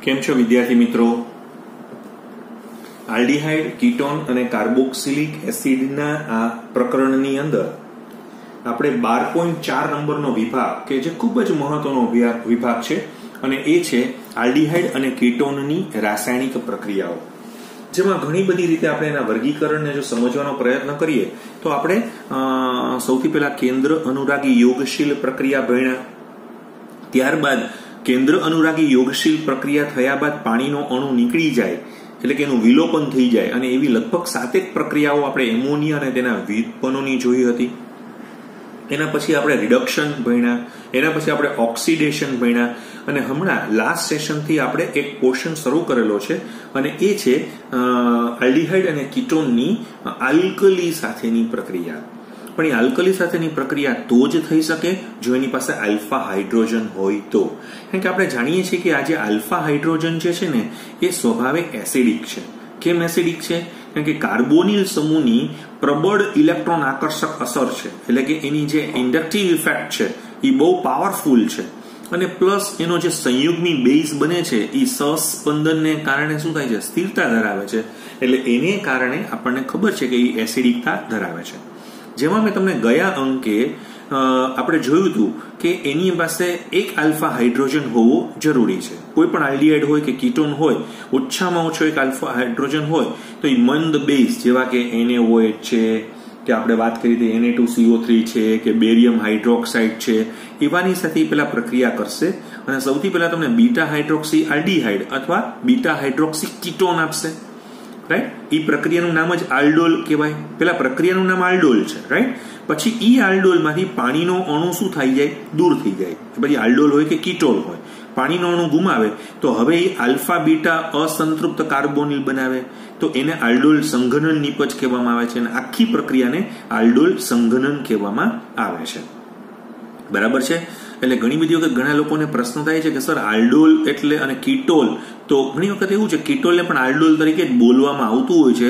કેમ છો વિદ્યાર્થી મિત્રો? આલ્ડીહાઇડ, કીટોન અને કાર્બોક્સિલિક એસિડના આ પ્રકરણની અંદર આપણે 12.4 નંબરનો વિભાગ કે જે ખૂબ જ મહત્વનો વિભાગ છે અને એ છે આલ્ડીહાઇડ અને કીટોનની રાસાયણિક પ્રક્રિયાઓ, જેમાં ઘણી બધી રીતે આપણે એના વર્ગીકરણને જો સમજવાનો પ્રયત્ન કરીએ તો આપણે સૌથી પહેલા કેન્દ્ર અનુરાગી યોગશીલ પ્રક્રિયા ભણ્યા, ત્યારબાદ કેન્દ્ર અનુરાગી યોગશીલ પ્રક્રિયા થયા બાદ પાણીનો અણુ નીકળી જાય એટલે કે એનું વિલોપન થઈ જાય અને એવી લગભગ 7 પ્રક્રિયાઓ આપણે એમોનિયા અને તેના વ્યુત્પન્નોની જોઈ હતી. એના પછી આપણે રિડક્શન ભણ્યા, એના પછી આપણે ઓક્સિડેશન ભણ્યા અને હમણાં લાસ્ટ સેશનથી આપણે એક પોર્શન શરૂ કરેલો છે અને એ છે આલ્ડીહાઇડ અને કીટોનની આલ્કલી સાથેની પ્રક્રિયા. પણ એ આલ્કલી સાથેની પ્રક્રિયા તો જ થઈ શકે જો એની પાસે આલ્ફા હાઇડ્રોજન હોય તો. કારણ કે આપણે જાણીએ છીએ કે આ જે આલ્ફા હાઇડ્રોજન જે છે ને એ સ્વભાવે એસિડિક છે. કેમ એસિડિક છે? કારણ કે કાર્બોનિલ સમૂહની પ્રબળ ઇલેક્ટ્રોન આકર્ષક અસર છે, એટલે કે એની જે ઇન્ડક્ટિવ ઇફેક્ટ છે એ બહુ પાવરફુલ છે અને પ્લસ એનો જે સંયુગ્મી બેઝ બને છે એ સહસ્પંદનને કારણે શું થાય છે? સ્થિરતા ધરાવે છે. એટલે એને કારણે આપણને ખબર છે કે એ એસિડિકતા ધરાવે છે. જેમાં મેં તમને ગયા અંકે આપણે જોયું હતું કે એની પાસે એક આલ્ફા હાઇડ્રોજન હોવો જરૂરી છે. કોઈ પણ આલ્ડીહાઇડ હોય કે કીટોન હોય, ઓછામાં ઓછો એક આલ્ફા હાઇડ્રોજન હોય તો એ મંદ બેઝ જેવા કે NaOH છે, કે આપણે વાત કરી હતી Na2CO3 છે, કે બેરિયમ હાઇડ્રોક્સાઇડ છે, એવાની સાથે પેલા પ્રક્રિયા કરશે અને સૌથી પહેલા તમને બીટા હાઇડ્રોક્સી આલ્ડીહાઇડ અથવા બીટા હાઇડ્રોક્સી કીટોન આપશે. રાઈટ? એ પ્રક્રિયાનું નામ જ આલ્ડોલ કહેવાય. પેલા પ્રક્રિયાનું નામ આલ્ડોલ છે. રાઈટ? પછી ઈ આલ્ડોલ માંથી પાણીનો અણુ શું થઈ જાય? દૂર થઈ જાય. પછી આલ્ડોલ હોય કે કીટોલ હોય, પાણીનો અણુ ગુમાવે તો હવે એ આલ્ફા બીટા અસંતૃપ્ત કાર્બોનિલ બનાવે તો એને આલ્ડોલ સંઘનન નિપજ કહેવામાં આવે છે અને આખી પ્રક્રિયાને આલ્ડોલ સંઘનન કહેવામાં આવે છે. બરાબર છે? એટલે ઘણી બધી વખત ઘણા લોકોને પ્રશ્ન થાય છે કે સર આલ્ડોલ એટલે અને કીટોલ, તો ઘણી વખત એવું છે કીટોલને પણ આલ્ડોલ તરીકે જ બોલવામાં આવતું હોય છે,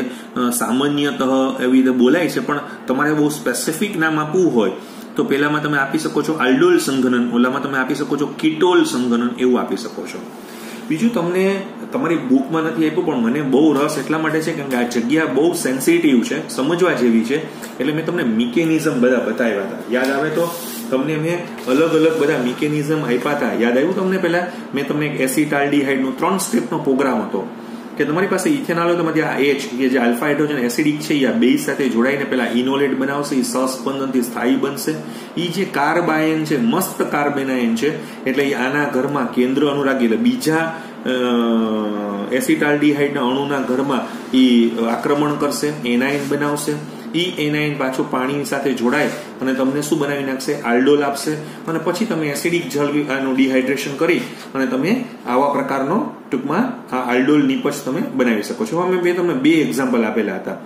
સામાન્યતઃ એવી રીતે બોલાય છે. પણ તમારે બહુ સ્પેસિફિક નામ આપવું હોય તો પેલામાં તમે આપી શકો છો આલ્ડોલ સંઘનન, ઓલામાં તમે આપી શકો છો કીટોલ સંઘનન, એવું આપી શકો છો. બીજું તમને તમારી બુકમાં નથી આપ્યું પણ મને બહુ રસ એટલા માટે છે કે આ જગ્યા બહુ સેન્સિટિવ છે, સમજવા જેવી છે, એટલે મેં તમને મિકેનિઝમ બધા બતાવ્યા હતા. યાદ આવે તો તમને મેં અલગ અલગ બધા મિકેનિઝમ આપ્યા હતા. યાદ આવ્યું તમને? પહેલા મેં તમને એક એસિટાલ્ડીહાઇડનો 3 સ્ટેપનો પ્રોગ્રામ હતો કે તમારી પાસે ઇથેનોલ હોય તો માંથી આ H કે જે આલ્ફા હાઇડ્રોજન એસિડિક છે આ બેઝ સાથે જોડાઈને પેલા ઇનોલેટ બનાવશે, એ સહસ્પંદનથી સ્થાયી બનશે. એ જે કાર્બાયન છે, મસ્ત કાર્બેનાયન છે, એટલે એ આના ઘરમાં કેન્દ્ર અનુરાગી એટલે બીજા એસિટાલ્ડીહાઇડના અણુના ઘરમાં એ આક્રમણ કરશે, એનાયન બનાવશે. ઈ એનાયન પાછું પાણી સાથે જોડાય અને તમને શું બનાવી નાખશે? આલ્ડોલ આપશે. અને પછી તમે એસિડિક જળ આનું ડિહાઇડ્રેશન કરી અને તમે આવા પ્રકારનો ટૂંકમાં આ આલ્ડોલ નિપજ તમે બનાવી શકો છો. મેં તમને 2 એક્ઝામ્પલ આપેલા હતા.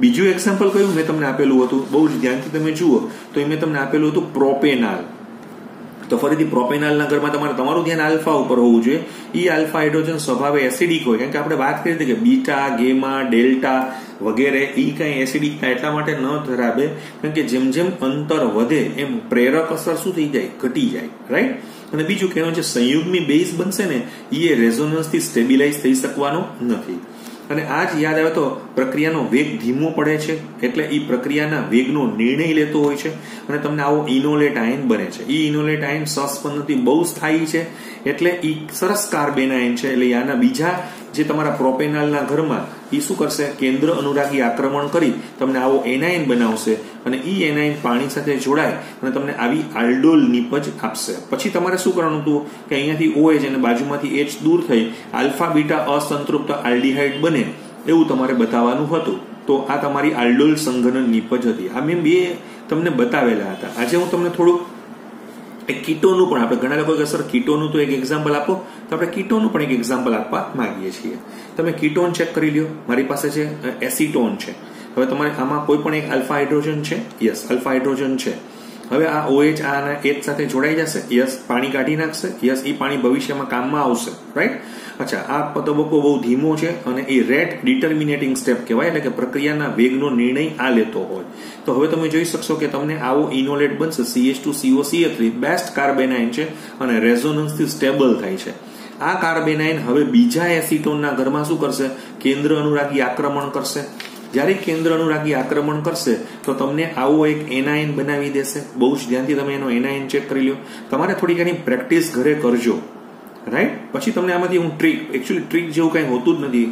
બીજું એક્ઝામ્પલ કયું મેં તમને આપેલું હતું? બહુ જ ધ્યાનથી તમે જુઓ તો એ મેં તમને આપેલું હતું પ્રોપેનાલ. તો ફરીથી પ્રોપેનાલના ઘરમાં તમારું ધ્યાન આલ્ફા ઉપર હોવું જોઈએ. ઈ આલ્ફા હાઇડ્રોજન સ્વભાવે એસિડિક હોય, કારણ કે આપણે વાત કરી હતી કે બીટા, ગેમા, ડેલ્ટા વગેરે ઈ કઈ એસિડિકતા એટલા માટે ન ધરાવે કારણ કે જેમ જેમ અંતર વધે એમ પ્રેરક અસર શું થઈ જાય? ઘટી જાય. રાઈટ? અને બીજું કે એનો જે સંયુગ્મી બેઝ બનશે ને એ રેઝોનન્સથી સ્ટેબિલાઇઝ થઈ શકવાનો નથી. અને આ જ યાદ આવે તો પ્રક્રિયાનો વેગ ધીમો પડે છે, એટલે એ પ્રક્રિયાના વેગનો નિર્ણય લેતો હોય છે અને તમને આવો ઇનોલેટ આયન બને છે. એ ઇનોલેટ આયન સહસ્પંદનથી બહુ સ્થાયી છે, એટલે એ સરસ કાર્બેનાયન છે. એટલે આના બીજા જે તમારા પ્રોપેનાલના ઘરમાં એ શું કરશે? કેન્દ્ર અનુરાગી આક્રમણ કરી તમને આવો એનાયન બનાવશે અને ઈ એનાયન પાણી સાથે જોડાય અને તમને આવી આલ્ડોલ નિપજ આપશે. પછી તમારે શું કરવાનું હતું કે અહીંયાથી OH અને બાજુમાંથી H દૂર થઈ આલ્ફા બીટા અસંતૃપ્ત આલ્ડીહાઇડ બને એવું તમારે બતાવવાનું હતું. તો આ તમારી આલ્ડોલ સંઘનન નિપજ હતી. આ મેં 2 તમને બતાવેલા હતા. આજે હું તમને થોડુંક કીટોનું પણ, આપણે ઘણા લોકો કે સર કીટોનું તો એક એક્ઝામ્પલ આપો, તો આપણે કીટોનું પણ એક એક્ઝામ્પલ આપવા માંગીએ છીએ. તમે કીટોન ચેક કરી લ્યો. મારી પાસે છે એસિટોન છે. હવે તમારે આમાં કોઈ પણ એક આલ્ફા હાઇડ્રોજન છે? યસ, આલ્ફા હાઇડ્રોજન છે. હવે આ OH આના H સાથે જોડાઈ જશે. યસ, પાણી કાઢી નાખશે. યસ, એ પાણી ભવિષ્યમાં કામમાં આવશે. રાઈટ? અચ્છા, આ તબક્કો બહુ ધીમો છે અને એ રેટ ડિટર્મિનેટિંગ સ્ટેપ કહેવાય, એટલે કે પ્રક્રિયાના વેગનો નિર્ણય આ લેતો હોય. તો હવે તમે જોઈ શકશો કે તમને આવો ઇનોલેટ બનશે. CH2COCl3 બેસ્ટ કાર્બેનાયન છે અને રેઝોનન્સથી સ્ટેબલ થાય છે. આ કાર્બેનાઇન હવે બીજા એસિટોનના ઘરમાં શું કરશે? કેન્દ્ર અનુરાગી આક્રમણ કરશે. જ્યારે કેન્દ્ર અનુરાગી આક્રમણ કરશે તો તમને આવો એક એનાયન બનાવી દેશે. બહુ જ ધ્યાનથી તમે એનો એનાયન ચેક કરી લો. તમારે થોડીક એની પ્રેક્ટિસ ઘરે કરજો, રાઈટ? પછી તમને આમાંથી હું એકચ્યુઅલી ટ્રીક જેવું કઈ હોતું જ નથી.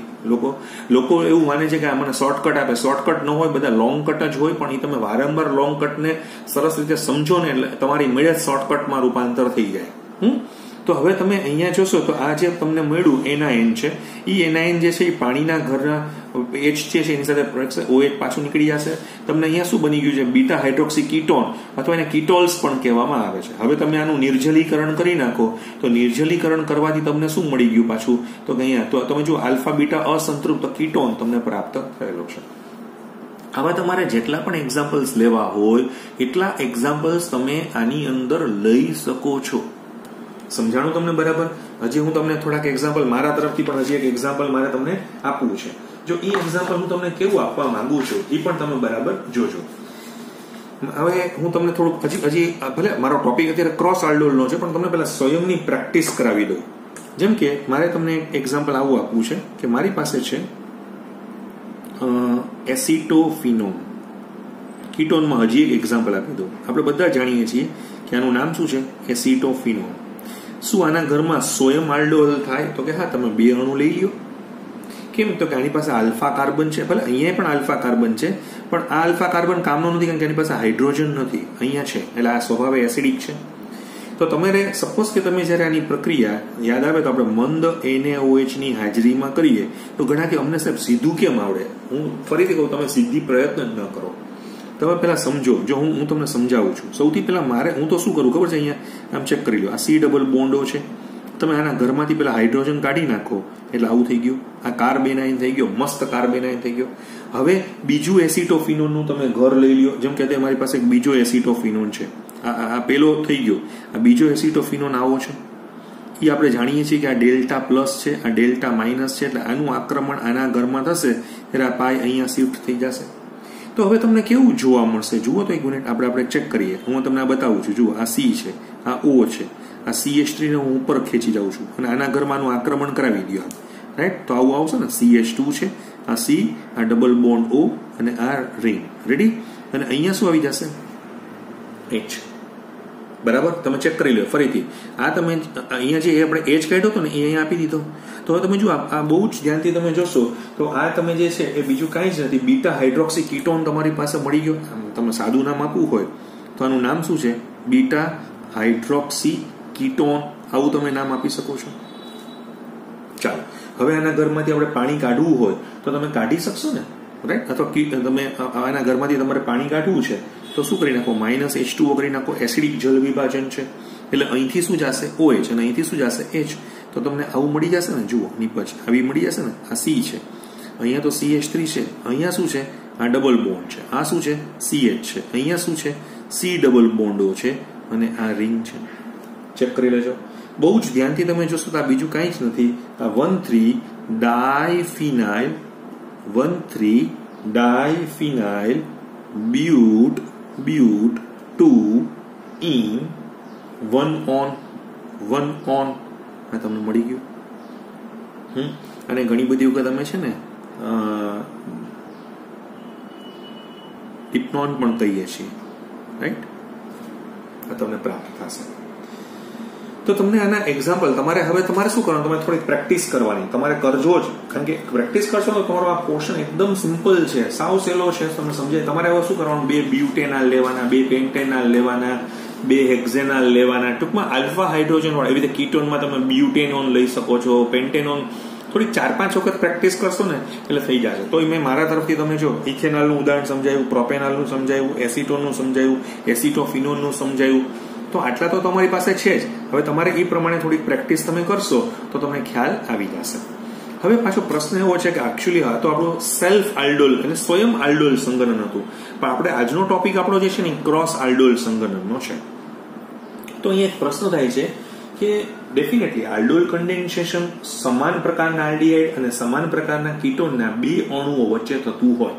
લોકો એવું માને છે કે આ મને શોર્ટકટ આપે. શોર્ટકટ ન હોય, બધા લોંગ કટ જ હોય, પણ એ તમે વારંવાર લોંગ કટને સરસ રીતે સમજો ને એટલે તમારી મેળે જ શોર્ટકટમાં રૂપાંતર થઈ જાય. તો હવે તમે અહીંયા જોશો તો આ જે તમને મળ્યું એનાયન છે, એ એનાયન જે છે એ પાણીના ઘરના H છે એની સાથે OH પાછું નીકળી જશે. તમને અહીંયા શું બની ગયું છે? બીટા હાઇડ્રોક્સી કીટોન અથવા એને કીટોલ્સ પણ કહેવામાં આવે છે. હવે તમે આનું નિર્જલીકરણ કરી નાખો તો નિર્જલીકરણ કરવાથી તમને શું મળી ગયું પાછું? તો કે અહીંયા તો તમે જો આલ્ફા બીટા અસંતૃપ્ત કીટોન તમને પ્રાપ્ત થયેલો છે. આવા તમારે જેટલા પણ એક્ઝામ્પલ્સ લેવા હોય એટલા એક્ઝામ્પલ્સ તમે આની અંદર લઈ શકો છો. સમજાણું તમને બરાબર? હજી હું તમને થોડાક એક્ઝામ્પલ મારા તરફથી પણ હજી એક એક્ઝામ્પલ મારે તમને આપવું છે. જો એ એક્ઝામ્પલ હું તમને કેવું આપવા માંગુ છું એ પણ તમે બરાબર જોજો. હવે હું તમને થોડુંક હજી ભલે મારો ટોપિક અત્યારે ક્રોસ આલ્ડોલનો છે, પણ તમને પેલા સ્વયંની પ્રેક્ટિસ કરાવી દઉં. જેમ કે મારે તમને એક એક્ઝામ્પલ આવું આપવું છે કે મારી પાસે છે એસિટોફિનોન. કીટોનમાં હજી એક એક્ઝામ્પલ આપી દઉં. આપણે બધા જાણીએ છીએ કે આનું નામ શું છે? એસિટોફિનોન. શું આના ઘરમાં સ્વયં આલ્ડોલ થાય? તો કે હા, તમે 2 અણુ લઈ લ્યો. કેમ? તો કે આની પાસે આલ્ફા કાર્બન છે. ભલે અહીંયા પણ આલ્ફા કાર્બન છે, પણ આ આલ્ફા કાર્બન કામનો નથી કારણ કે એની પાસે હાઇડ્રોજન નથી. અહીંયા છે એટલે આ સ્વભાવે એસિડિક છે. તો તમારે સપોઝ કે તમે જયારે આની પ્રક્રિયા યાદ આવે તો આપણે મંદ NaOH ની હાજરીમાં કરીએ તો ઘણા કે અમને સાહેબ સીધું કેમ આવડે? હું ફરીથી કહું, તમે સીધી પ્રયત્ન જ ન કરો. તમે પેલા સમજો. જો હું તમને સમજાવું છું. સૌથી પહેલા હું તો શું કરું ખબર છે? અહીંયા આમ ચેક કરી લો. આ C ડબલ બોન્ડો છે. તમે આના ઘરમાંથી પેલા હાઇડ્રોજન કાઢી નાખો એટલે આવું થઈ ગયું. આ કાર્બેનાઇન થઈ ગયો, મસ્ત કાર્બેનાઇન થઈ ગયો. હવે બીજું એસિટોફિનોન નું તમે ઘર લઈ લ્યો. જેમ કે મારી પાસે એક બીજો એસિટોફિનોન છે. આ પેલો થઈ ગયો. આ બીજો એસિટોફિનોન આવો છે. એ આપણે જાણીએ છીએ કે આ ડેલ્ટા પ્લસ છે, આ ડેલ્ટા માઇનસ છે. એટલે આનું આક્રમણ આના ઘરમાં થશે ત્યારે આ પાય અહીંયા શિફ્ટ થઈ જશે. તો હવે તમને કેવું જોવા મળશે? જુઓ તો એક મિનિટ આપણે ચેક કરીએ. હું તમને આ બતાવું છું. જુઓ, આ C છે, આ O છે, આ CH3 ને હું ઉપર ખેંચી જાઉં છું અને આના ઘરમાં આક્રમણ કરાવી દો. રાઈટ? તો આવું આવશે ને. CH2 છે, આ C, આ ડબલ બોન્ડ O અને આ રિંગ. રેડી? અને અહીંયા શું આવી જશે? H. બરાબર? તમે ચેક કરી લો ફરીથી. આ તમે અહીંયા જે આપણે H કાઢ્યો હતો ને એ અહીંયા આપી દીધો. તો હવે તમે જો આ બહુ જ ધ્યાનથી તમે જોશો તો આ તમે જે છે એ બીજું કાંઈ જ નથી. બીટા હાઇડ્રોક્સી કીટોન તમારી પાસે મળી ગયો. તમે સાદું નામ આપવું હોય તો આનું નામ શું છે? Beta hydroxy ketone. આવું તમે નામ આપી શકો છો. ચાલો, હવે આના ઘરમાંથી આપણે પાણી કાઢવું હોય તો તમે કાઢી શકશો ને? રાઈટ? અથવા તમે આના ઘરમાંથી તમારે પાણી કાઢવું છે તો શું કરી નાખો? -H2O કરી નાખો. એસિડિક જલ વિભાજન છે એટલે અહીંથી શું જશે? OH અને અહીંથી શું જશે? H. તો તમને આવું મળી જશે ને. જુઓ, નીપજ આવી મળી જશે ને. આ C છે, અહીંયા તો CH3 છે, અહીંયા શું છે? આ ડબલ બોન્ડ છે. આ શું છે? CH છે. અહીંયા શું છે? C ડબલ બોન્ડો છે અને આ રિંગ છે. ચેક કરી લેજો. બહુ જ ધ્યાનથી તમે જોશો તો આ બીજું કાંઈ જ નથી. આ 1,3-ડાયફિનાઇલ બ્યુટ 2 1 on આ તમને મળી ગયું. અને ઘણી બધી વખત તમે છે ને ડિપ્નોન પણ કહીએ છીએ. રાઈટ? આ તમને પ્રાપ્ત થશે. તો તમને આના એક્ઝામ્પલ તમારે શું કરવાનું? તમારે થોડી પ્રેક્ટિસ કરવાની. તમારે કરજો જ, કારણ કે પ્રેક્ટિસ કરશો તો તમારો આ પોર્શન એકદમ સિમ્પલ છે, સાવ સહેલો છે. તમને સમજાય. તમારે હવે શું કરવાનું? 2 બ્યુટેનાલ લેવાના, 2 પેન્ટેનાલ લેવાના, 2 હેક્ઝેનાલ લેવાના. ટૂંકમાં આલ્ફા હાઇડ્રોજન વાળા. એવી રીતે કીટોનમાં તમે બ્યુટેનોન લઈ શકો છો, પેન્ટેનોન. થોડી 4-5 વખત પ્રેક્ટિસ કરશો ને એટલે થઈ જશે. તો મેં મારા તરફથી તમે જો ઇથેનોલનું ઉદાહરણ સમજાયું, પ્રોપેનોલનું સમજાયું, એસિટોનનું સમજાયું, એસિટોફિનોનનું સમજાયું. તો આટલા તો તમારી પાસે છે જ. હવે તમારે એ પ્રમાણે થોડીક પ્રેક્ટિસ તમે કરશો તો તમને ખ્યાલ આવી જશે. હવે પાછો પ્રશ્ન એવો છે કે એકચ્યુઅલી હા તો આપણો સેલ્ફ આલ્ડોલ અને સ્વયં આલ્ડોલ સંગઠન હતું, પણ આપણે આજનો ટોપિક આપણો જે છે ને ક્રોસ આલ્ડોલ સંગઠનનો છે. તો અહીંયા એક પ્રશ્ન થાય છે કે ડેફિનેટલી આલ્ડોલ કન્ડેન્સેશન સમાન પ્રકારના આલ્ડીહાઇડ અને સમાન પ્રકારના કીટોનના 2 અણુઓ વચ્ચે થતું હોય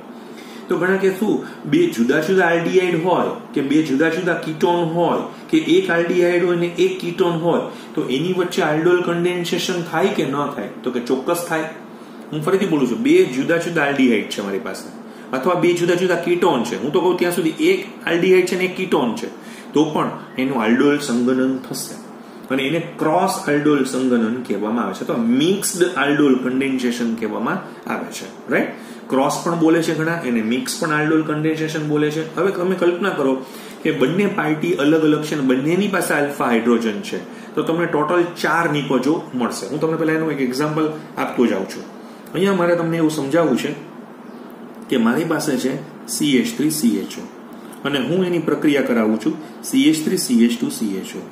તો ઘણા કે શું બે જુદા જુદા આલ્ડીહાઇડ હોય કે બે જુદા જુદા કીટોન હોય કે એક આલ્ડીહાઇડ હોય ને એક કીટોન હોય તો એની વચ્ચે આલ્ડોલ કન્ડેન્સેશન થાય કે ન થાય? તો કે ચોક્કસ થાય. હું ફરીથી બોલું છું, બે જુદા જુદા આલ્ડીહાઇડ છે મારી પાસે અથવા બે જુદા જુદા કીટોન છે, હું તો કહું ત્યાં સુધી એક આલ્ડીહાઇડ છે ને એક કીટોન છે, તો પણ એનું આલ્ડોલ સંગનન થશે અને એને ક્રોસ આલ્ડોલ સંગનન કહેવામાં આવે છે, તો મિક્સ્ડ આલ્ડોલ કન્ડેન્સેશન કહેવામાં આવે છે. રાઈટ? ક્રોસ પણ બોલે છે ઘણા, એને મિક્સ પણ આલ્ડોલ કન્ડેન્સેશન બોલે છે. હવે તમે કલ્પના કરો કે બંને પાર્ટી અલગ અલગ છે અને બંનેની પાસે આલ્ફા હાઇડ્રોજન છે, તો તમને ટોટલ 4 નિપજો મળશે. હું તમને પહેલા એનું એક એક્ઝામ્પલ આપતો જાઉં છું. અહીંયા મારે તમને એવું સમજાવવું છે કે મારી પાસે છે CH3CHO અને હું એની પ્રક્રિયા કરાવું છું CH3CH2CHO.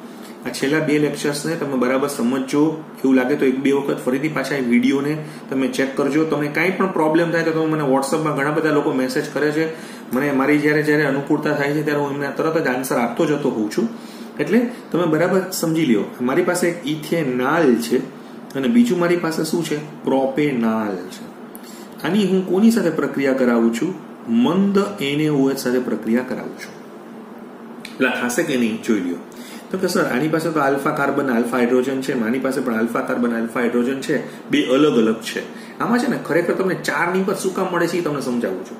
આ છેલ્લા 2 લેક્ચર્સને તમે બરાબર સમજજો. એવું લાગે તો 1-2 વખત ફરીથી પાછા એ વિડીયોને તમે ચેક કરજો. તમને કાંઈ પણ પ્રોબ્લેમ થાય તો તમે મને વોટ્સઅપમાં ઘણા બધા લોકો મેસેજ કરે છે, મને મારી જ્યારે અનુકૂળતા થાય છે ત્યારે હું એમને તરત જ આન્સર આપતો જતો હોઉં છું. એટલે તમે બરાબર સમજી લ્યો. મારી પાસે એક ઇથેનાલ છે અને બીજું મારી પાસે શું છે? પ્રોપેનાલ છે. આની હું કોની સાથે પ્રક્રિયા કરાવું છું? મંદ NaOH સાથે પ્રક્રિયા કરાવું છું. એટલે ખાસે કે નહીં જોઈ લ્યો. તો કે સર આની પાસે તો આલ્ફા કાર્બન આલ્ફા હાઇડ્રોજન છે, આની પાસે પણ આલ્ફા કાર્બન આલ્ફા હાઇડ્રોજન છે, બે અલગ અલગ છે. આમાં છે ને ખરેખર તમને 4 નિપજ શું કામ મળે છે એ તમને સમજાવું છું.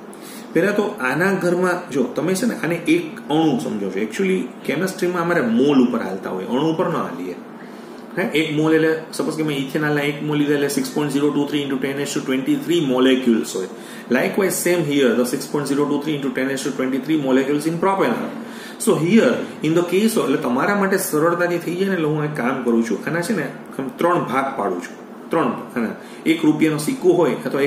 પહેલા તો આના ઘરમાં જો તમે છે ને આને એક અણુ સમજો છો. એકચ્યુઅલી કેમિસ્ટ્રીમાં અમારે મોલ ઉપર હાલતા હોય, અણુ ઉપર ન હાલીએ. એક મોલ એટલે સપોઝ કે મેં ઇથેનોલના 1 મોલ લીધા એટલે 6.023 into 10⁻23 મોલેક્યુલ્સ હોય. Likewise same here the 6.023 into 10⁻23 molecules in propanol. So here in the case of એટલે તમારા માટે સરળતાથી થઈ જાય ને એટલે હું એક કામ કરું છું. આના છે ને 3 ભાગ પાડું છું. 3 આના 1 રૂપિયાનો સિક્કો હોય અથવા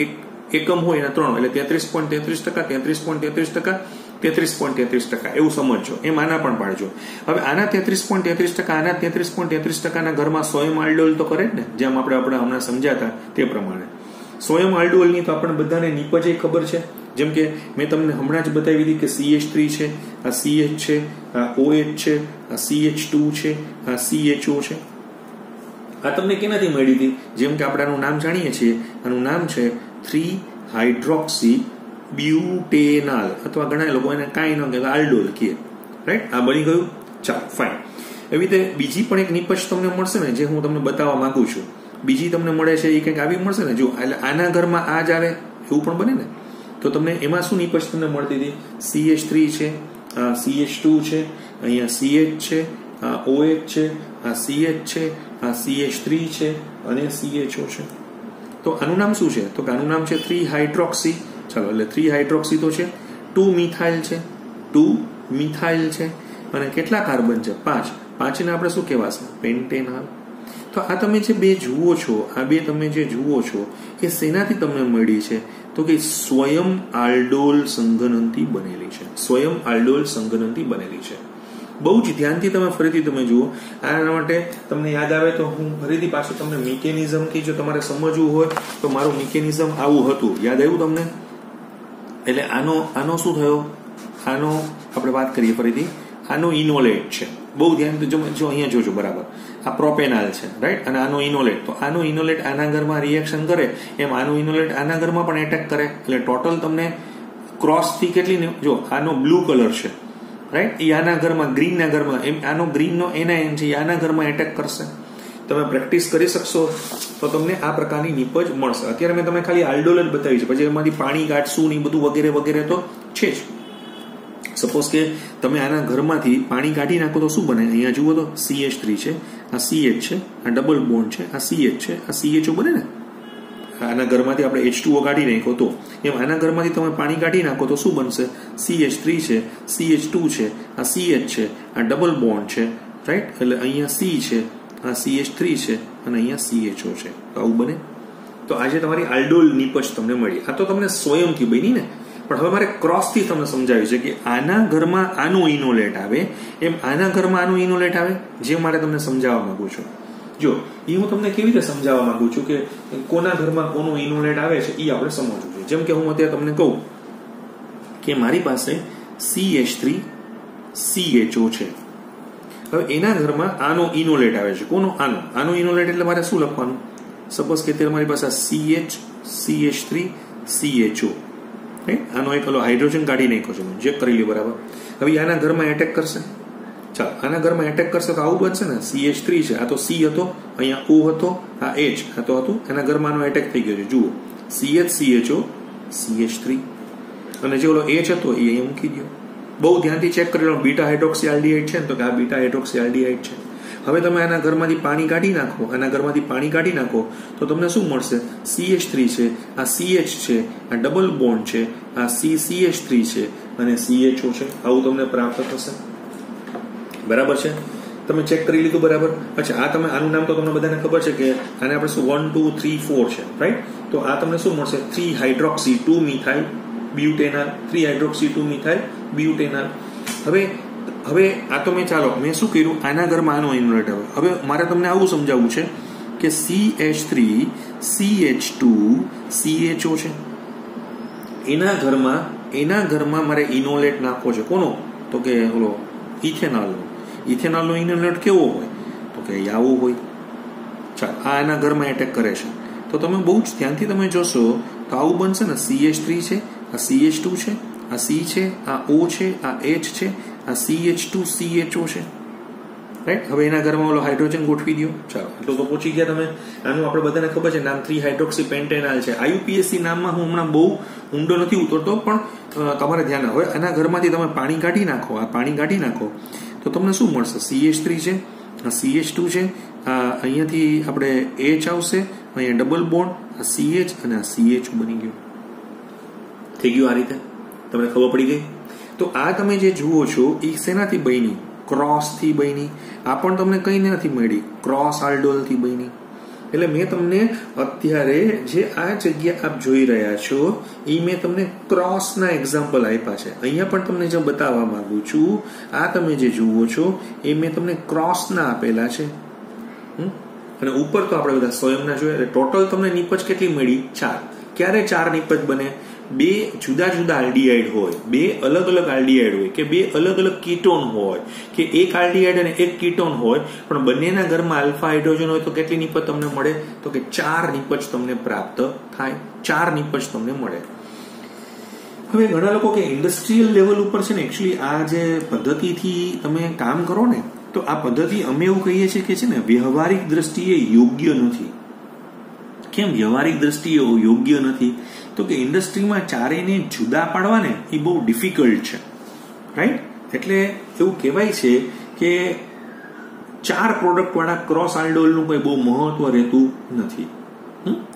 એક એકમ હોય એના 3 એટલે 33.33%, 33.33%, 33.33% એવું સમજજો. એમ આના પણ પાડજો. હવે આના 33.33%, આના 33.33%ના ઘરમાં સ્વયં આલ્ડોલ તો કરે જ ને, જેમ આપણે હમણાં સમજાતા તે પ્રમાણે. સ્વયં આલ્ડોલની તો આપણે બધાને નિપજ ખબર છે. જેમ કે મેં તમને હમણાં જ બતાવી દીધી કે CH3 છે, આ CH છે, આ OH છે, આ CH2 છે, આ CHO છે. આ તમને કેનાથી મળી હતી? જેમ કે આપણે આનું નામ જાણીએ છીએ, આનું નામ છે 3-હાઇડ્રોક્સી બ્યુટેનાલ અથવા ઘણા લોકો એને કાંઈ ન કહેતા આલ્ડોલ કહે. રાઈટ? આ બની ગયું. ચાલો ફાઇન. એવી રીતે બીજી પણ એક નિપજ તમને મળશે ને જે હું તમને બતાવવા માંગુ છું. બીજી તમને મળે છે એ કંઈક આવી મળશે ને. જો એટલે આના ઘરમાં આ જ આવે એવું પણ બને ને. તો તમને એમાં શું નિપજ તમને મળતી હતી? CH3 છે, આ CH2 છે, અહીંયા CH છે, આ OH છે, આ CH છે, આ CH3 છે અને CHO છે. તો આનું નામ શું છે? તો આનું નામ છે 3-હાઇડ્રોક્સી. ચાલો એટલે 3-હાઇડ્રોક્સી તો છે, 2-મિથાઇલ છે, 2-મિથાઇલ છે અને કેટલા કાર્બન છે? 5. 5ને આપણે શું કહેવાશે? પેન્ટેનાલ. તો આ તમે જે બે જુઓ છો, આ બે તમે જે જુઓ છો એ શેનાથી તમને મળી છે? તો કે સ્વયં આલ્ડોલ સંગનનથી બનેલી છે. સ્વયં આલ્ડોલ સંગનનથી બનેલી છે. બહુ જ ધ્યાનથી તમે ફરીથી તમે જુઓ. આના માટે તમને યાદ આવે તો હું ફરીથી પાછું તમને મિકેનિઝમથી જો તમારે સમજવું હોય તો મારું મિકેનિઝમ આવું હતું. યાદ આવ્યું તમને? એટલે આનો શું થયો? આનો આપણે વાત કરીએ ફરીથી. આનો ઇનોલેટ છે. બહુ ધ્યાનથી જો અહીંયા જોજો બરાબર. આ પ્રોપેનાલ છે, રાઈટ? અને આનો ઇનોલેટ. તો આનો ઇનોલેટ આના ઘરમાં રિએક્શન કરે એમ આનો ઇનોલેટ આના ઘરમાં પણ એટેક કરે. એટલે ટોટલ તમને ક્રોસથી કેટલી જો આનો બ્લુ કલર છે, રાઈટ? એ આના ઘરમાં ગ્રીનના ઘરમાં એમ આનો ગ્રીનનો NaN છે, આના ઘરમાં એટેક કરશે. તમે પ્રેક્ટિસ કરી શકશો તો તમને આ પ્રકારની નિપજ મળશે. અત્યારે મેં તમને ખાલી આલ્ડોલ જ બતાવી છે, પછી એમાંથી પાણી કાઢશું ને બધું વગેરે વગેરે તો છે જ. સપોઝ કે તમે આના ઘરમાંથી પાણી કાઢી નાખો તો શું બને? અહીંયા જુઓ તો CH3 છે, આ CH છે, આ ડબલ બોન્ડ છે, આ CH છે, આ CHO બને ને. આના ઘરમાંથી આપણે H2O કાઢી નાખો તો એમ આના ઘરમાંથી તમે પાણી કાઢી નાખો તો શું બનશે? CH3 છે, CH2 છે, આ CH છે, આ ડબલ બોન્ડ છે, રાઈટ? એટલે અહીંયા C છે, આ CH3 છે અને અહીંયા CHO છે. તો આવું બને. તો આજે તમારી આલ્ડોલ નિપજ તમને મળી. આ તો તમને સ્વયંથી બની ને. પણ હવે મારે ક્રોસથી તમને સમજાવ્યું છે કે આના ઘરમાં આનો ઇનોલેટ આવે એમ આના ઘરમાં આનો ઇનોલેટ આવે, જે મારે તમને સમજાવવા માંગુ છું. જો એ હું તમને કેવી રીતે સમજાવવા માંગુ છું કે કોના ઘરમાં કોનો ઇનોલેટ આવે છે એ આપણે સમજવું જોઈએ. જેમ કે હું અત્યારે તમને કહું કે મારી પાસે CH3CHO છે. હવે એના ઘરમાં આનો ઇનોલેટ આવે છે. કોનો? આનો ઇનોલેટ એટલે મારે શું લખવાનું? સપોઝ કે અત્યારે મારી પાસે CH CH3 CHO રાઈટ, આનો એક ઓલો હાઇડ્રોજન કાઢી નાખ્યો છે, ચેક કરી લ્યો બરાબર. હવે આના ઘરમાં એટેક કરશે, ચાલો આના ઘરમાં એટેક કરશે તો આવું બનશે ને, CH3 છે, આ તો C હતો, અહીંયા O હતો, આ H આ તો હતું, એના ઘરમાં આનો એટેક થઈ ગયો છે. જુઓ CH CHO CH3 અને જે ઓલો H હતો એ અહીંયા મૂકી દો. બહુ ધ્યાનથી ચેક કરી લો, બીટા હાઇડ્રોક્સી આલ્ડીહાઇડ છે ને, તો કે આ બીટા હાઇડ્રોક્સી આલ્ડીહાઇડ છે. હવે તમે આના ઘરમાંથી પાણી કાઢી નાખો, આના ઘરમાંથી પાણી કાઢી નાખો તો તમને શું મળશે? CH3 છે, આ CH છે, આ ડબલ બોન્ડ છે, આ CH3 છે અને CHO છે. આવું તમને પ્રાપ્ત થશે. બરાબર છે, તમે ચેક કરી લીધું બરાબર. અચ્છા, આ તમે આનું નામ તો તમને બધાને ખબર છે કે આને આપણે શું 1 2 3 4 છે, રાઈટ. તો આ તમને શું મળશે? 3 હાઇડ્રોક્સી 2 મિથાઇલ બ્યુટેનલ, 3 હાઇડ્રોક્સી 2 મિથાઇલ બ્યુટેનલ. હવે આ તો મેં શું કર્યું, આના ઘરમાં આનો ઇન્વર્ટ. હવે મારે તમને આવું સમજાવવું છે કે CH3 CH2 CHO છે, એના ઘરમાં મારે ઇનોલેટ નાખવો છે. કોનો? તો કે ઓલો ઇથેનોલનો. ઇથેનોલનો ઇનોલેટ કેવો હોય? તો કે આવો હોય. ચાલો, આ એના ઘરમાં એટેક કરે છે તો તમે બહુ જ ધ્યાનથી તમે જોશો તો આવું બનશે ને. CH3 છે, આ CH2 છે, આ C છે, આ O છે, આ H છે, આ CH2 CHO છે, રાઈટ. હવે એના ઘરમાં ઓલો હાઇડ્રોજન ગોઠવી દો. ચાલો, એટલું તો પહોંચી ગયા તમે. આનું આપણે બધાને ખબર છે નામ 3 હાઇડ્રોક્સી પેન્ટેનલ છે. IUPAC નામમાં હું હમણાં બહુ ઊંડો નથી ઉતરતો, પણ તમારે ધ્યાન. હવે આના ઘરમાંથી તમે પાણી કાઢી નાખો, આ પાણી કાઢી નાખો તો તમને શું મળશે? CH3 છે, આ CH2 છે, આ અહીંયાથી આપણે H આવશે, અહીંયા ડબલ બોન્ડ, આ CH અને આ CH બની ગયું. થઈ ગયું. આ રીતે તમને ખબર પડી ગઈ. તો આ તમે જે જુઓ છો એ શેનાથી બની? ક્રોસ થી બની. આ પણ તમને કઈ નથી મળી, ક્રોસ આલ્ડોલ થી બની. એટલે મેં તમને અત્યારે જે આ જગ્યા આપ જોઈ રહ્યા છો એ મેં તમને ક્રોસના એક્ઝામ્પલ આપ્યા છે. અહીંયા પણ તમને જે બતાવવા માંગુ છું, આ તમે જે જુઓ છો એ મેં તમને ક્રોસના આપેલા છે. અને ઉપર તો આપણે બધા સ્વયંના જોયા. ટોટલ તમને નિપજ કેટલી મળી? 4. ક્યારે 4 નિપજ બને? 2 જુદા જુદા આલ્ડીહાઇડ હોય, 2 અલગ અલગ આલ્ડીહાઇડ હોય, કે 2 અલગ અલગ કીટોન હોય, કે એક આલ્ડીહાઇડ અને એક કીટોન હોય, પણ બંનેના ઘરમાં આલ્ફા હાઇડ્રોજન હોય તો કેટલી નિપજ તમને મળે? તો કે 4 નિપજ તમને પ્રાપ્ત થાય. 4 નિપજ તમને મળે. હવે ઘણા લોકો કે ઇન્ડસ્ટ્રીયલ લેવલ ઉપર છે ને, એકચ્યુઅલી આ જે પદ્ધતિથી તમે કામ કરો ને, તો આ પદ્ધતિ અમે એવું કહીએ છીએ કે છે ને વ્યવહારિક દ્રષ્ટિએ યોગ્ય નથી. કેમ વ્યવહારિક દ્રષ્ટિએ યોગ્ય નથી? તો કે ઇન્ડસ્ટ્રીમાં ચારેયને જુદા પાડવા ને એ બહુ ડિફિકલ્ટ છે, રાઈટ. એટલે એવું કહેવાય છે કે 4 પ્રોડક્ટ વાળા ક્રોસ આલ્ડોલનું કોઈ બહુ મહત્વ રહેતું નથી.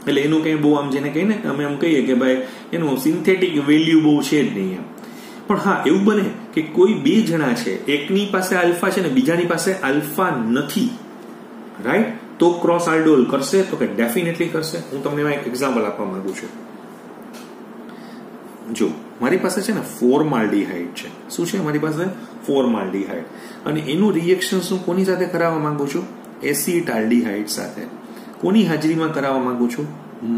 એટલે એનું કંઈ બહુ આમ જેને કહીને અમે એમ કહીએ કે ભાઈ એનું સિન્થેટિક વેલ્યુ બહુ છે જ નહીં એમ. પણ હા, એવું બને કે કોઈ 2 જણા છે, એકની પાસે આલ્ફા છે ને બીજાની પાસે આલ્ફા નથી, રાઈટ. તો ક્રોસ આલ્ડોલ કરશે? તો કે ડેફિનેટલી કરશે. હું તમને એક એક્ઝામ્પલ આપવા માંગુ છું. જો મારી પાસે છે ને ફોર્માલ્ડીહાઇડ છે. શું છે મારી પાસે? ફોર્માલ્ડીહાઇડ. અને એનું રિએક્શન શું કોની સાથે કરાવવા માંગુ છું? એસિટાલ્ડીહાઇડ સાથે. કોની હાજરીમાં કરાવવા માંગુ છું?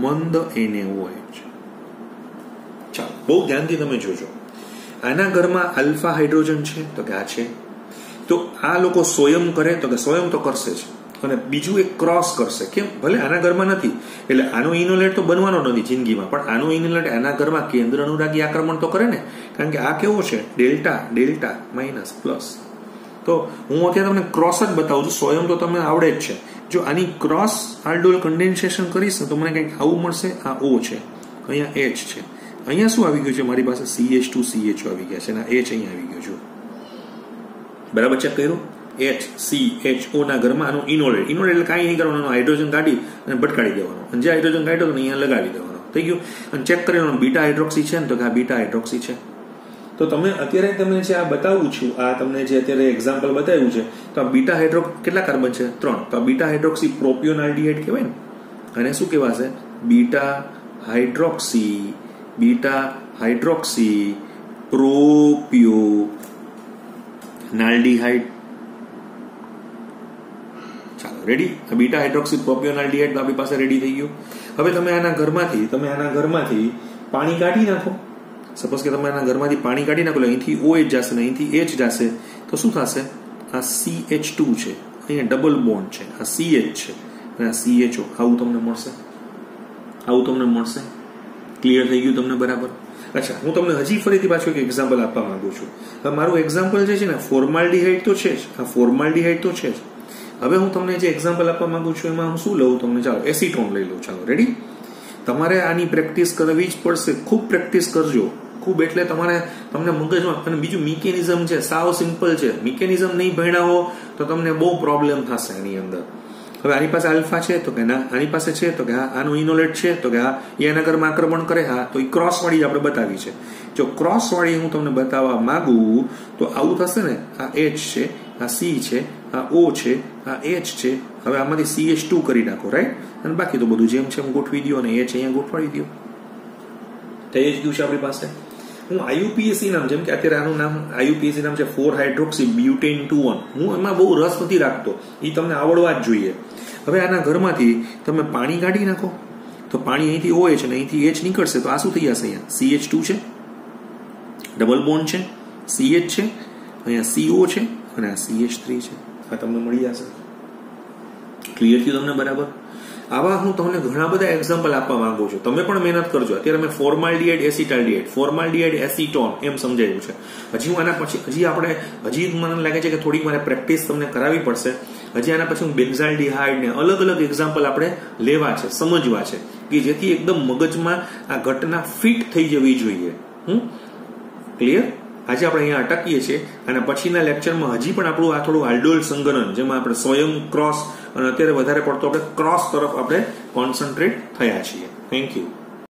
મંદ NaOH. ચાલો, બહુ ધ્યાનથી તમે જોજો. આના ઘરમાં આલ્ફા હાઇડ્રોજન છે, તો કે આ છે. તો આ લોકો સ્વયં કરે? તો કે સ્વયં તો કરશે જ. અને બીજું એક ક્રોસ કરશે. કેમ? ભલે આના ઘરમાં નથી, એટલે આનો ઇનોલેટ તો બનવાનો નથી જિંદગીમાં, પણ આનો ઇનોલેટ આના ઘરમાં કેન્દ્ર અનુરાગી આક્રમણ તો કરે ને. કારણ કે આ કેવો છે? Delta delta minus plus. તો હું અત્યારે તમને ક્રોસ જ બતાવું છું, સ્વયં તો તમને આવડે જ છે. જો આની ક્રોસ આલ્ડોલ કન્ડેન્સેશન કરીશ ને તો મને કંઈક આવું મળશે. આ O છે, અહીંયા H છે, અહીંયા શું આવી ગયું છે મારી પાસે? CH2 CHO આવી ગયા છે, અને H અહીંયા આવી ગયો છે. બરાબર ચેક કર્યું? HCHO ના ઘરમાં આનું ઇનોલેટ. ઇનોલેટ એટલે કાંઈ નહીં કરવાનું, હાઇડ્રોજન કાઢી અને ભટકાડી દેવાનો, અને જે હાઇડ્રોજન કાઢ્યો ને અહીંયા લગાડી દેવાનો. થઈ ગયું. અને ચેક કરી લેવાનું બીટા હાઇડ્રોક્સી છે ને, તો કે આ બીટા હાઇડ્રોક્સી છે. તો તમે અત્યારે તમને જે આ બતાવું છું, આ તમને જે અત્યારે એક્ઝામ્પલ બતાવ્યું છે, તો આ બીટા કેટલા કાર્બન છે? 3. તો આ બીટા હાઇડ્રોક્સી પ્રોપિયોન આલ્ડીહાઇડ કહેવાય ને. અને શું કહેવાશે? Beta hydroxy propionaldehyde. ચાલો, રેડી. બીટા હાઇડ્રોક્સી પ્રોપિયોનાલ્ડીહાઇડ તો આપણી પાસે રેડી થઈ ગયું. હવે તમે આના ઘરમાંથી પાણી કાઢી નાખો. સપોઝ કે તમે આના ઘરમાંથી પાણી કાઢી નાખો, અહીંથી OH જશે ને અહીંથી H જશે, તો શું થશે? આ CH2 છે, અહીંયા ડબલ બોન્ડ છે, આ CH છે અને આ CHO. આવું તમને મળશે. ક્લિયર થઈ ગયું તમને? બરાબર. અચ્છા, હું તમને હજી ફરીથી પાછું એક એક્ઝામ્પલ આપવા માંગુ છું. હવે મારું એક્ઝામ્પલ જે છે ને ફોર્માલ્ડિહાઇડ તો છે જ, આ ફોર્માલ્ડિહાઇડ તો છે જ. હવે હું તમને જે એક્ઝામ્પલ આપવા માંગુ છું એમાં હું શું લઉં તમને, ચાલો એસીટોન લઈ લઉં. ચાલો રેડી. તમારે આની પ્રેક્ટિસ કરવી જ પડશે, ખૂબ પ્રેક્ટિસ કરજો, ખૂબ. એટલે તમને મગજમાં, અને બીજું મિકેનિઝમ છે સાવ સિમ્પલ છે. મિકેનિઝમ નહીં ભણ્યા હો તો તમને બહુ પ્રોબ્લેમ થશે એની અંદર. હવે આની પાસે આલ્ફા છે તો કે ના, આની પાસે છે તો કે હા, આનું ઇનોલેટ છે તો કે હા, એના ઘરમાં આક્રમણ કરે, હા, તો એ ક્રોસ વાળી આપણે બતાવી છે. જો ક્રોસ વાળી હું તમને બતાવવા માંગુ તો આવું થશે ને, આ H છે, આ C છે, આ O છે, આ H છે. હવે આમાંથી CH2 કરી નાખો, રાઈટ, અને બાકી તો બધું જેમ છે એમ ગોઠવી દો, અને H અહીંયા ગોઠવાડી દો. થઈ જ ગયું છે આપણી પાસે. હું IUPAC નામ, જેમ કે અત્યારે આનું નામ IUPAC નામ છે 4-હાઇડ્રોક્સી બ્યુટેન 2-1. હું એમાં બહુ રસ નથી રાખતો, એ તમને આવડવા જ જોઈએ. હવે આના ઘરમાંથી તમે પાણી કાઢી નાખો તો પાણી અહીંથી OH અને અહીંથી H નીકળશે, તો આ શું થઈ જશે? અહીંયા CH2 છે, ડબલ બોન્ડ છે, CH છે, અહીંયા CO છે, અને આ CH3 છે. આ તમને મળી જશે. ક્લિયર થયું તમને? બરાબર. આવા હું તમને ઘણા બધા એક્ઝામ્પલ આપવા માંગુ છું. તમે પણ મહેનત કરજો. અત્યારે મેં ફોર્માલ્ડિહાઇડ, એસિટાલ્ડિહાઇડ, ફોર્માલ્ડિહાઇડ, એસીટોન એમ સમજાવ્યું છે. હજી હું આના પછી હજી મને લાગે છે કે થોડીક મારે પ્રેક્ટિસ તમને કરાવવી પડશે. હજી આના પછી હું બેન્ઝાલ્ડિહાઇડ ને અલગ અલગ એક્ઝામ્પલ આપણે લેવા છે, સમજવા છે, કે જેથી એકદમ મગજમાં આ ઘટના ફિટ થઈ જવી જોઈએ. ક્લિયર? આજે આપણે અહીંયા અટકીએ છીએ, અને પછીના લેક્ચરમાં હજી પણ આપણું આ થોડું આલ્ડોલ સંગનન, જેમાં આપણે સ્વયં ક્રોસ, અને અત્યારે વધારે પડતો આપણે ક્રોસ તરફ આપણે કોન્સન્ટ્રેટ થયા છીએ. Thank you.